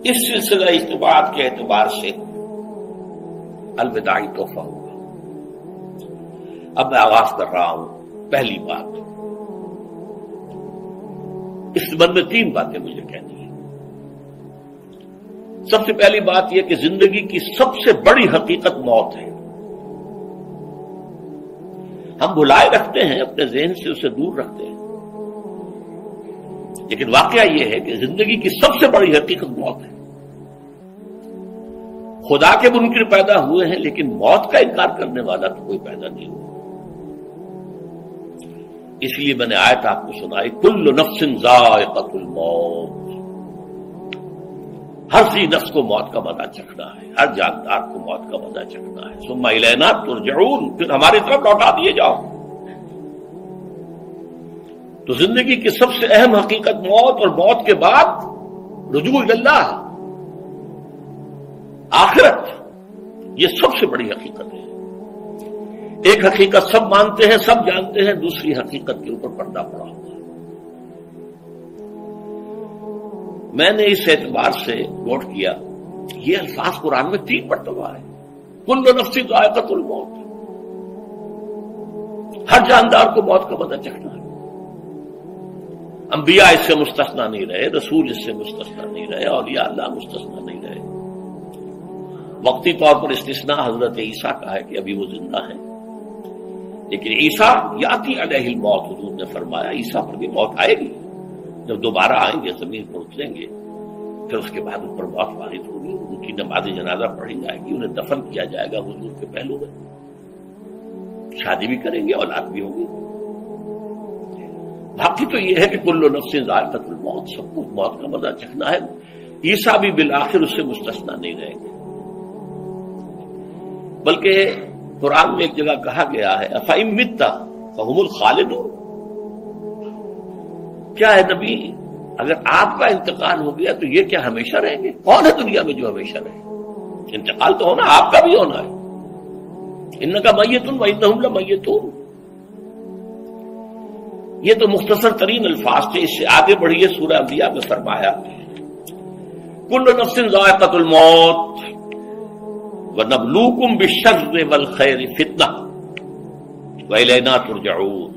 اس سلسلہ اجتماعات کے اعتبار سے الوداعی تحفہ ہوگا۔ اب میں آغاز کر رہا ہوں۔ پہلی بات، اس سبب میں 3 باتیں مجھے کہنی ہیں۔ سب سے پہلی بات یہ کہ زندگی کی سب سے بڑی حقیقت موت ہے۔ ہم بھلائے رکھتے ہیں، اپنے ذہن سے اسے دور رکھتے ہیں، لیکن واقعہ یہ ہے کہ زندگی کی سب سے بڑی حقیقت موت ہے۔ خدا کے منکر پیدا ہوئے ہیں، لیکن موت کا انکار کرنے والا تو کوئی پیدا نہیں ہوا۔ اس لیے میں نے آیت آپ کو سنائی، کل نفس ذائقۃ الموت، ہر ذی نفس کو موت کا مزہ چکھنا ہے، ہر جاندار کو موت کا مزہ چکھنا ہے۔ ثم الینا ترجعون، پھر ہماری طرف لوٹا دیے جاؤ۔ تو زندگی کی سب سے اہم حقیقت موت، اور موت کے بعد رجوع اللہ، آخرت، یہ سب سے بڑی حقیقت ہے۔ ایک حقیقت سب مانتے ہیں، سب جانتے ہیں، دوسری حقیقت کے اوپر پردہ پڑا ہوا ہے۔ میں نے اس اعتبار سے نوٹ کیا، یہ الفاظ قرآن میں 3 مرتبہ ہے۔ کل نفس ذائقۃ الموت، ہر جاندار کو موت کا مزہ چکھنا ہے۔ انبیاء اس سے مستثنا نہیں رہے، رسول اس سے مستثنا نہیں رہے، اولیاء اللہ مستثنا نہیں رہے۔ وقتی طور پر استثناء حضرت عیسیٰ کا ہے کہ ابھی وہ زندہ ہیں، لیکن عیسیٰ یاتی علیہ الموت، حضور نے فرمایا عیسیٰ پر بھی موت آئے گی، جب دوبارہ آئیں گے زمین پر اتریں گے، پھر اس کے بعد ان پر موت وارد ہوگی، ان کی نماز جنازہ پڑھی جائے گی، انہیں دفن کیا جائے گا حضور کے پہلو میں، شادی بھی کریں گے، اولاد بھی ہوگی۔ باقی تو یہ ہے کہ کل نفس ذائقۃ الموت، سب کو موت کا مزہ چکھنا ہے۔ عیسیٰ بھی بالآخر اس سے مستثنا نہیں رہیں گے، بلکہ قرآن میں ایک جگہ کہا گیا ہے افإن مت فهم الخالدون، کیا ہے نبی، اگر آپ کا انتقال ہو گیا تو یہ کیا ہمیشہ رہیں گے؟ کون ہے دنیا میں جو ہمیشہ رہے؟ انتقال تو ہونا، آپ کا بھی ہونا ہے۔ انک میت وانہم لمیتون، یہ تو مختصر ترین الفاظ تھے۔ اس سے آگے بڑھیے، سورہ انبیاء میں فرمایا کل نفس ذائقۃ الموت وَنَبْلُوكُمْ بِالشَّرِّ وَالْخَيْرِ فِتْنَةً وَإِلَيْنَا تُرْجَعُونَ،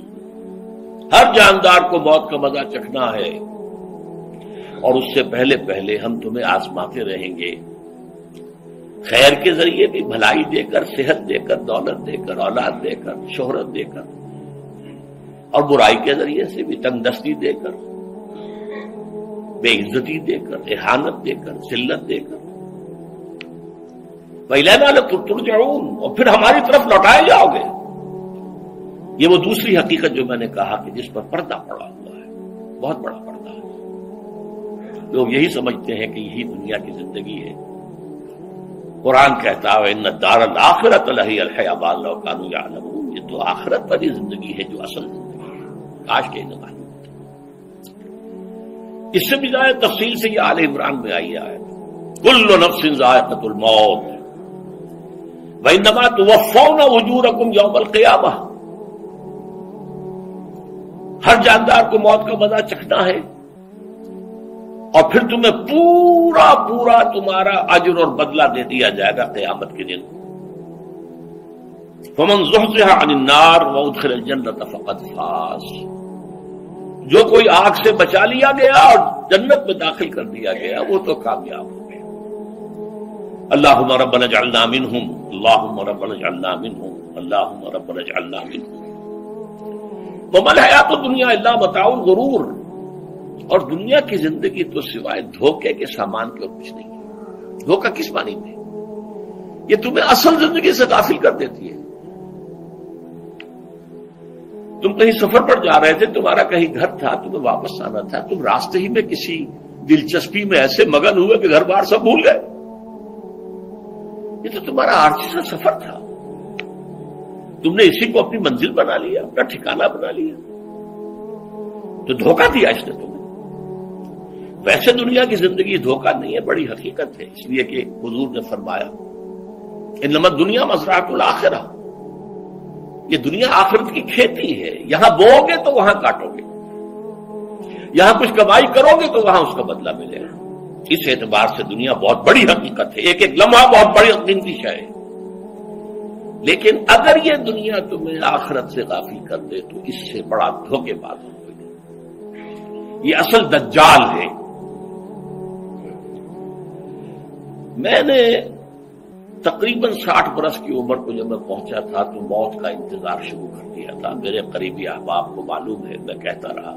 ہر جاندار کو موت کا مزہ چکھنا ہے، اور اس سے پہلے پہلے ہم تمہیں آزماتے رہیں گے، خیر کے ذریعے بھی، بھلائی دے کر، صحت دے کر، دولت دے کر، اولاد دے کر، شہرت دے کر، اور برائی کے ذریعے سے بھی، تنگ دستی دے کر، بے عزتی دے کر، اہانت دے کر، ذلت دے کر، وَإِلَيْنَا تُرْجَعُونَ، اور پھر ہماری طرف لوٹائے جاؤ گے۔ یہ وہ دوسری حقیقت جو میں نے کہا کہ جس پر پردہ پڑا ہوا ہے، بہت بڑا پردہ ہے۔ لوگ یہی سمجھتے ہیں کہ یہی دنیا کی زندگی ہے۔ قرآن کہتا ہے إِنَّ الدَّارَ الْآخِرَةَ لَهِيَ الْحَيَوَانُ لَوْ كَانُوا يَعْلَمُونَ، یہ تو آخرت والی زندگی ہے جو اصل زندگی ہے، کاش کہ انہیں معلوم ہوتا۔ اس سے بھی زیادہ تفصیل سے یہ آل عمران میں آئی ہے، كُلُّ نَفْسٍ ذَائِقَةُ الْمَوْتِ وَإِنَّمَا تُوَفَّوْنَ أُجُورَكُمْ يَوْمَ الْقِيَامَةِ، ہر جاندار کو موت کا مزہ چکھنا ہے، اور پھر تمہیں پورا پورا تمہارا اجر اور بدلہ دے دیا جائے گا قیامت کے دن۔ فَمَنْ زُحْزِحَ عَنِ النَّارِ وَأُدْخِلَ الْجَنَّةَ فَقَدْ فَازَ، جو کوئی آگ سے بچا لیا گیا اور جنت میں داخل کر دیا گیا وہ تو کامیاب ہو گیا۔ اللہم ربنا اجعلنا منہم، اللہم ربنا اجعلنا منہم، اللہم ربنا اجعلنا منہم۔ وما الحیات الدنیا الا متاع الغرور، اور دنیا کی زندگی تو سوائے دھوکے کے سامان کے اور کچھ نہیں ہے۔ دھوکہ کس معنی میں؟ یہ تمہیں اصل زندگی سے غافل کر دیتی ہے۔ تم کہیں سفر پر جا رہے تھے، تمہارا کہیں گھر تھا، تمہیں واپس آنا تھا، تم راستے ہی میں کسی دلچسپی میں ایسے مگن ہوئے کہ گھر بار سب بھول گئے۔ یہ تو تمہارا عارضی سا سفر تھا، تم نے اسی کو اپنی منزل بنا لیا، اپنا ٹھکانہ بنا لیا، تو دھوکہ دیا اس نے تمہیں۔ ویسے دنیا کی زندگی دھوکہ نہیں ہے، بڑی حقیقت ہے، اس لیے کہ حضور نے فرمایا انما الدنیا مزرعۃ الآخرہ، یہ دنیا آخرت کی کھیتی ہے، یہاں بو گے تو وہاں کاٹو گے، یہاں کچھ کمائی کرو گے تو وہاں اس کا بدلہ ملے گا۔ اس اعتبار سے دنیا بہت بڑی حقیقت ہے، ایک ایک لمحہ بہت بڑی قیمتی شے ہے، لیکن اگر یہ دنیا تمہیں آخرت سے غافل کر دے تو اس سے بڑا دھوکے باز ہو گئی۔ یہ اصل دجال ہے۔ میں نے تقریباً 60 برس کی عمر کو جب میں پہنچا تھا تو موت کا انتظار شروع کر دیا تھا۔ میرے قریبی احباب کو معلوم ہے، میں کہتا رہا،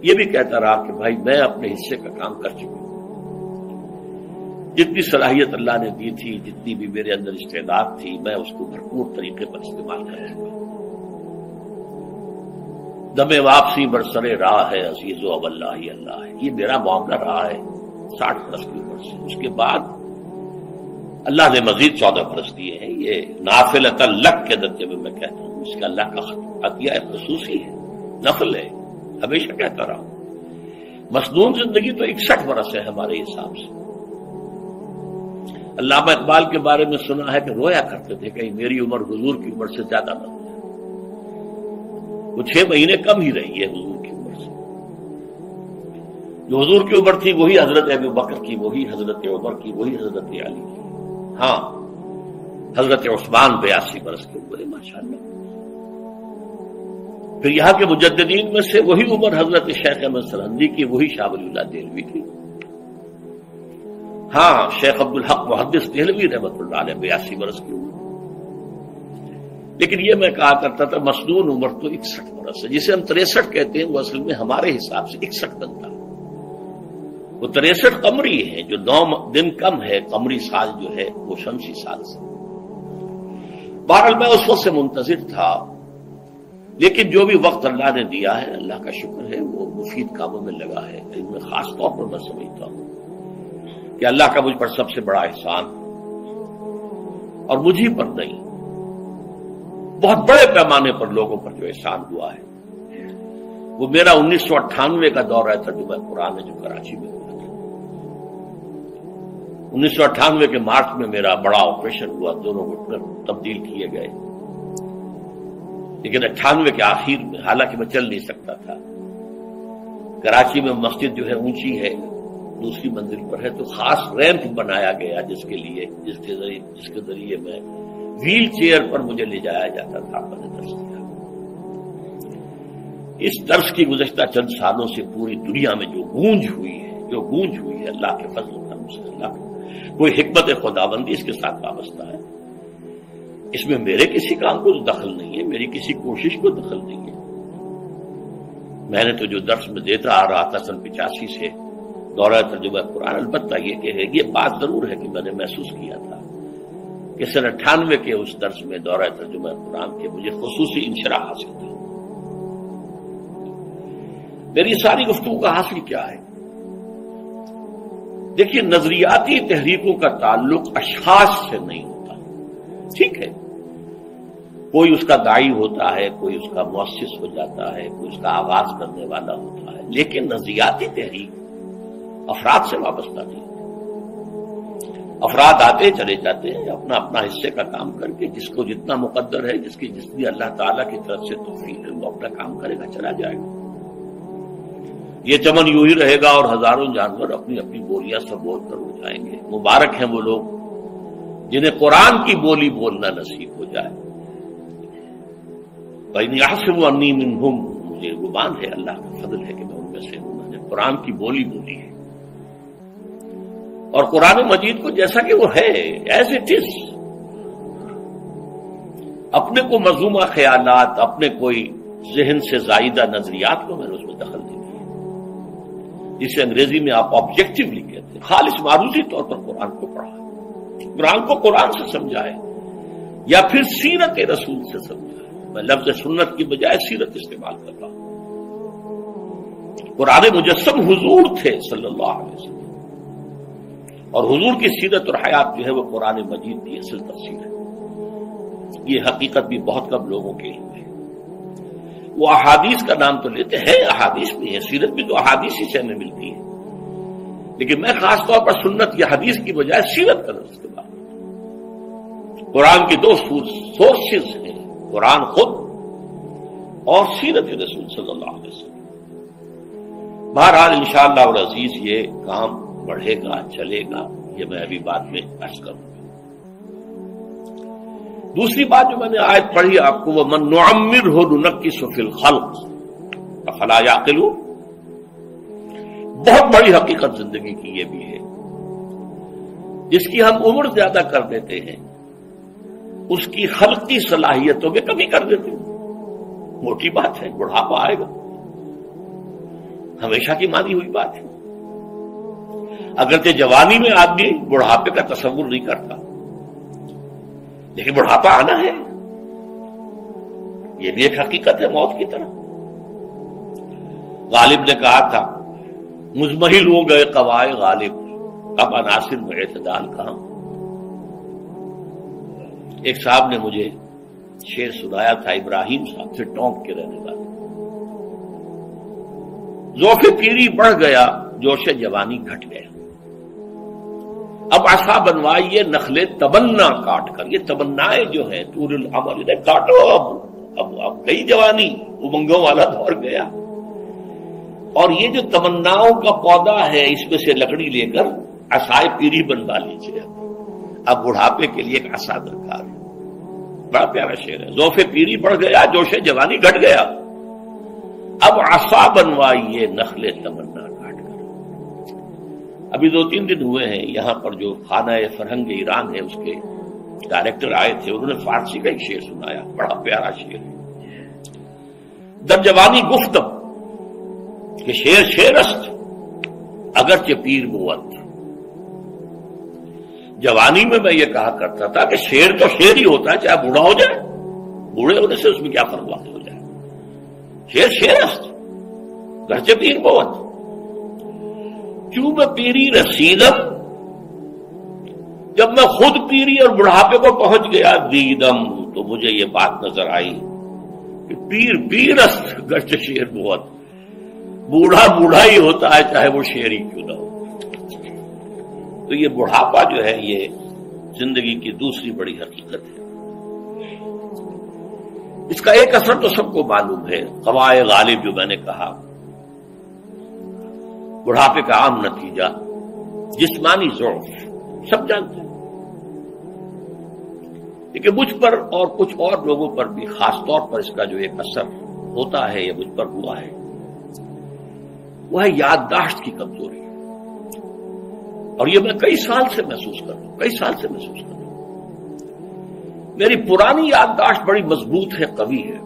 یہ بھی کہتا رہا کہ بھائی میں اپنے حصے کا کام کر چکا ہوں، جتنی صلاحیت اللہ نے دی تھی، جتنی بھی میرے اندر استعداد تھی، میں اس کو بھرپور طریقے پر استعمال کر چکا ہوں۔ دم واپسی برسرے راہ ہے عزیز و اب اللہ ہی اللہ ہے، یہ میرا معاملہ رہا ہے 60 برس کی عمر سے۔ اس کے بعد اللہ نے مزید 14 برس دیے ہیں، یہ نافلۃ لک کے درجے میں میں کہتا ہوں، اس کا اللہ کا عطیہ خصوصی ہے، نفل ہے، ہمیشہ کہتا رہا ہوں۔ مسنون زندگی تو 61 برس ہے ہمارے حساب سے۔ علامہ اقبال کے بارے میں سنا ہے کہ رویا کرتے تھے کہ میری عمر حضور کی عمر سے زیادہ نہ ہو جائے، وہ 6 مہینے کم ہی رہی ہے حضور کی عمر سے۔ جو حضور کی عمر تھی وہی حضرت ابو بکر کی، وہی حضرت عمر کی، وہی حضرت علی کی۔ ہاں، حضرت عثمان 82 برس کے ہوئے ماشاءاللہ۔ پھر یہاں کے مجددین میں سے وہی عمر حضرت شیخ احمد سرہندی کی، وہی شاہ ولی اللہ دہلوی کی۔ ہاں، شیخ عبدالحق محدث دہلوی رحمۃ اللہ علیہ 82 برس کی عمر۔ لیکن یہ میں کہا کرتا تھا مسنون عمر تو 61 برس ہے، جسے ہم 63 کہتے ہیں، وہ اصل میں ہمارے حساب سے 61 بنتا ہے۔ وہ 63 قمری ہے، جو 9 دن کم ہے، قمری سال جو ہے وہ شمسی سال سے۔ بہرحال میں اس وقت سے منتظر تھا، لیکن جو بھی وقت اللہ نے دیا ہے، اللہ کا شکر ہے، وہ مفید کاموں میں لگا ہے۔ ان میں خاص طور پر میں سمجھتا ہوں کہ اللہ کا مجھ پر سب سے بڑا احسان، اور مجھے پر نہیں، بہت بڑے پیمانے پر لوگوں پر جو احسان ہوا ہے، وہ میرا 1998 کا دورہ ترجمہ قرآن ہے جو کراچی میں ہوا تھا۔ 1998 کے مارچ میں میرا بڑا آپریشن ہوا، دونوں گھٹنے تبدیل کیے گئے، لیکن 98 کے آخر میں، حالانکہ میں چل نہیں سکتا تھا، کراچی میں مسجد جو ہے اونچی ہے، دوسری منزل پر ہے، تو خاص ریمپ بنایا گیا جس کے ذریعے میں ویل چیئر پر مجھے لے جایا جاتا تھا۔ میں نے درس دیا۔ اس درس کی گزشتہ چند سالوں سے پوری دنیا میں جو گونج ہوئی ہے اللہ کے فضل و کرم سے، اللہ کوئی حکمت خداوندی اس کے ساتھ وابستہ ہے۔ اس میں میرے کسی کام کو دخل نہیں ہے، میری کسی کوشش کو دخل نہیں ہے۔ میں نے تو جو درس میں دیتا آ رہا تھا سن 85 سے دورہ ترجمہ قرآن، البتہ یہ بات ضرور ہے کہ میں نے محسوس کیا تھا کہ سن 98 کے اس درس میں دورہ ترجمہ قرآن کے مجھے خصوصی انشراح حاصل تھا۔ میری ساری گفتگو کا حاصل کیا ہے؟ دیکھیے، نظریاتی تحریکوں کا تعلق اشخاص سے نہیں ہوتا، ٹھیک ہے، کوئی اس کا داعی ہوتا ہے، کوئی اس کا مؤسس ہو جاتا ہے، کوئی اس کا آغاز کرنے والا ہوتا ہے، لیکن نظریاتی تحریک افراد سے وابستہ نہیں۔ افراد آتے چلے جاتے ہیں اپنا اپنا حصے کا کام کر کے، جس کو جتنا مقدر ہے، جتنی اللہ تعالیٰ کی طرف سے توفیق ہے، وہ اپنا کام کرے گا، چلا جائے گا۔ یہ چمن یوں ہی رہے گا اور ہزاروں جانور اپنی اپنی بولیاں سب بول کر ہو جائیں گے۔ مبارک ہیں وہ لوگ جنہیں قرآن کی بولی بولنا نصیب ہو جائے۔ وَإِنْ يَحْسِبُ أَنِّي مِنْهُمْ، مجھے گمان ہے، اللہ کا فضل ہے کہ میں ان میں سے ہوں، میں نے قرآن کی بولی بولی ہے، اور قرآن مجید کو جیسا کہ وہ ہے ایز اٹ از، اپنے کو مذمومہ خیالات، اپنے کوئی ذہن سے زائدہ نظریات کو میں نے اس میں دخل نہیں دیا، جسے انگریزی میں آپ آبجیکٹیولی کہتے ہیں، خالص معروضی طور پر قرآن کو پڑھا ہے، قرآن کو قرآن سے سمجھا ہے، یا پھر سیرت رسول سے سمجھا ہے۔ میں لفظ سنت کی بجائے سیرت استعمال کر رہا ہوں۔ قرآن مجسم حضور تھے صلی اللہ علیہ وسلم، اور حضور کی سیرت اور حیات جو ہے وہ قرآن مجید کی اصل تفسیر ہے۔ یہ حقیقت بھی بہت کم لوگوں کے علم ہے۔ وہ احادیث کا نام تو لیتے ہیں، احادیث بھی ہے، سیرت بھی تو احادیث ہی سے ہمیں ملتی ہے، لیکن میں خاص طور پر سنت یا حدیث کی بجائے سیرت کا لفظ استعمال کرتا ہوں۔ قرآن کی 2 سورسز ہیں، قرآن خود اور سیرت رسول صلی اللہ علیہ وسلم۔ بہرحال انشاءاللہ العزیز یہ کام بڑھے گا، چلے گا، یہ میں ابھی بعد میں عرض کروں گا۔ دوسری بات جو میں نے آیت پڑھی آپ کو، وَمَن نُعَمِّرْهُ نُنَكِّسُ فِي الْخَلْقِ أَفَلَا يَعْقِلُونَ، بہت بڑی حقیقت زندگی کی یہ بھی ہے، جس کی ہم عمر زیادہ کر دیتے ہیں اس کی خلقی صلاحیتوں میں کمی کر دیتے ہیں۔ موٹی بات ہے، بڑھاپا آئے گا، ہمیشہ کی مانی ہوئی بات ہے۔ اگرچہ جوانی میں آدمی بڑھاپے کا تصور نہیں کرتا، لیکن بڑھاپا آنا ہے، یہ بھی ایک حقیقت ہے موت کی طرح۔ غالب نے کہا تھا مزمحل ہو گئے قوائے غالب، اب عناصر میں اعتدال کہاں۔ ایک صاحب نے مجھے شعر سنایا تھا، ابراہیم صاحب سے ٹونک کے رہنے والے، ذوق پیری بڑھ گیا، جوش جوانی گھٹ گیا، اب عصا بنوائیے نخلے تمنا کاٹ کر۔ یہ تمنائیں جو ہیں طول العمر، انہیں کاٹو، اب گئی جوانی، امنگوں والا دور گیا، اور یہ جو تمناؤں کا پودا ہے اس میں سے لکڑی لے کر عصائے پیری بنوا لیجیے، اب بڑھاپے کے لیے ایک عصا درکار ہے۔ بڑا پیارا شعر ہے، ذوق پیری بڑھ گیا، جوش جوانی گھٹ گیا، اب عصا بنوائیے نخلے تمنا کاٹ کر۔ ابھی 2-3 دن ہوئے ہیں یہاں پر جو خانہ فرہنگ ایران ہے اس کے ڈائریکٹر آئے تھے، انہوں نے فارسی کا ایک شعر سنایا، بڑا پیارا شعر ہے، در جوانی گفتم کہ شعر شعر است اگرچہ پیر بود۔ جوانی میں میں یہ کہا کرتا تھا کہ شعر تو شعر ہی ہوتا ہے، چاہے بوڑھا ہو جائے، بوڑھے ہونے سے اس میں کیا فرق واقع ہو جائے، شعر شعر است اگرچہ پیر بود۔ کیوں میں پیری رسیدم، جب میں خود پیری اور بڑھاپے کو پہنچ گیا، دیدم، تو مجھے یہ بات نظر آئی کہ پیر پیر است اگرچہ شعر بود، بوڑھا بوڑھا ہی ہوتا ہے چاہے وہ شعر ہی کیوں نہ ہو۔ تو یہ بڑھاپا جو ہے یہ زندگی کی دوسری بڑی حقیقت ہے۔ اس کا ایک اثر تو سب کو معلوم ہے، قوائے غالب جو میں نے کہا، بڑھاپے کا عام نتیجہ جسمانی ضعف، سب جانتے ہیں، لیکن مجھ پر اور کچھ اور لوگوں پر بھی خاص طور پر اس کا جو ایک اثر ہوتا ہے، یہ مجھ پر ہوا ہے، وہ ہے یادداشت کی کمزوری، اور یہ میں کئی سال سے محسوس کر رہا ہوں، میری پرانی یادداشت بڑی مضبوط ہے، قوی ہے،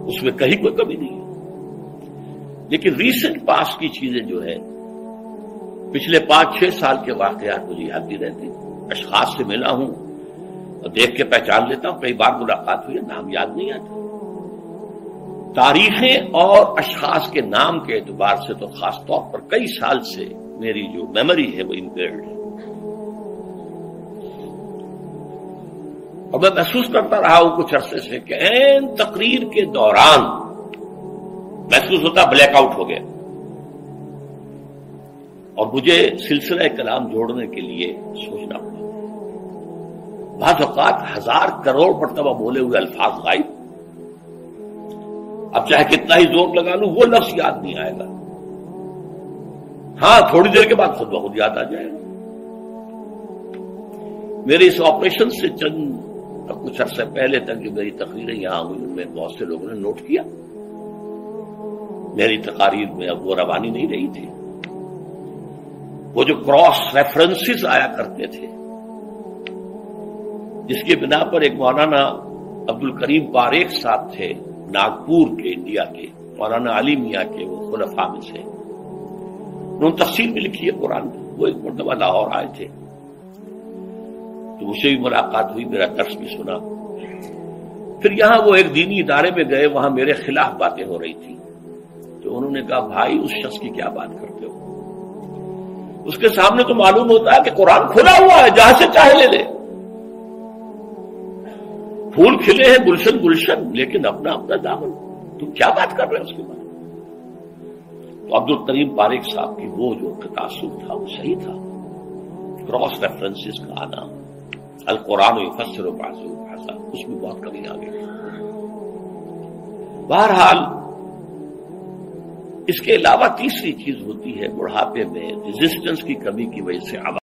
اس میں کہیں کوئی کمی نہیں ہے، لیکن ریسنٹ پاس کی چیزیں جو ہے، پچھلے 5-6 سال کے واقعات مجھے یاد نہیں رہتے، اشخاص سے ملا ہوں اور دیکھ کے پہچان لیتا ہوں، کئی بار ملاقات ہوئی ہے، نام یاد نہیں آتا، تاریخیں اور اشخاص کے نام کے اعتبار سے تو خاص طور پر کئی سال سے میری جو میموری ہے وہ امپیئرڈ ہے، اور میں محسوس کرتا رہا ہوں کچھ عرصے سے کہ عین تقریر کے دوران محسوس ہوتا بلیک آؤٹ ہو گیا، اور مجھے سلسلہ کلام جوڑنے کے لیے سوچنا پڑا، بعض اوقات 1000 کروڑ مرتبہ بولے ہوئے الفاظ غائب، اب چاہے کتنا ہی زور لگا لوں وہ لفظ یاد نہیں آئے گا، ہاں تھوڑی دیر کے بعد خود بخود یاد آ جائے گا۔ میرے اس آپریشن سے کچھ عرصے پہلے تک جو میری تقریریں یہاں ہوئی ان میں بہت سے لوگوں نے نوٹ کیا، میری تقاریر میں اب وہ روانی نہیں رہی تھی، وہ جو کراس ریفرنسز آیا کرتے تھے، جس کی بنا پر ایک مولانا عبد الکریم باریک صاحب تھے ناگپور کے، انڈیا کے، مولانا علی میاں کے، وہ خلفاء میں سے، انہوں نے تفسیر بھی لکھی ہے قرآن میں، وہ ایک مرتبہ لاہور آئے تھے تو مجھ سے بھی ملاقات ہوئی، میرا درس بھی سنا، پھر یہاں وہ ایک دینی ادارے میں گئے، وہاں میرے خلاف باتیں ہو رہی تھی، تو انہوں نے کہا بھائی اس شخص کی کیا بات کرتے ہو، اس کے سامنے تو معلوم ہوتا ہے کہ قرآن کھلا ہوا ہے، جہاں سے چاہے لے لے، پھول کھلے ہیں گلشن گلشن، لیکن اپنا اپنا دامن، تم کیا بات کر رہے ہیں اس کے بارے میں؟ تو عبد الکریم باریک صاحب کی وہ جو تاثر تھا وہ صحیح تھا، کراس ریفرنسز کا آنا، القرآن یفسر بعضہ بعضا، اس میں بہت کمی آ گئی۔ بہرحال اس کے علاوہ تیسری چیز ہوتی ہے بڑھاپے میں ریزسٹنس کی کمی کی وجہ سے